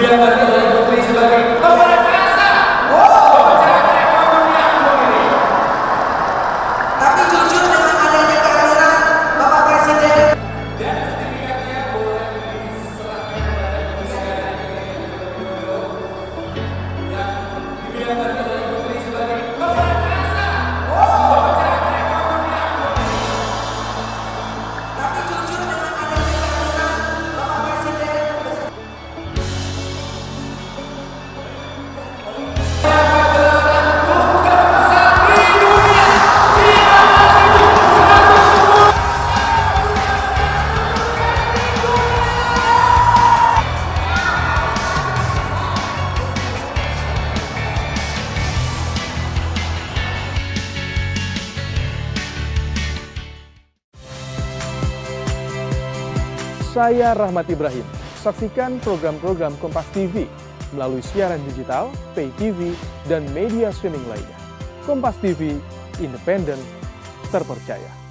diambil oleh Putri sebagai pemenang rasa pembicaraan ekonomi Ambon ini. Tapi jujur dengan adanya kehadiran Bapak Presiden Dan sertifikatnya boleh diserahkan kepada Kementerian Widodo yang diambil oleh Putri sebagai pemenang rasa pembicaraan ekonomi Ambon ini. Tapi jujur dengan adanya kehadiran Bapak Presiden Saya Rahmat Ibrahim. Saksikan program-program Kompas TV melalui siaran digital, pay TV, dan media streaming lainnya. Kompas TV, independen, terpercaya.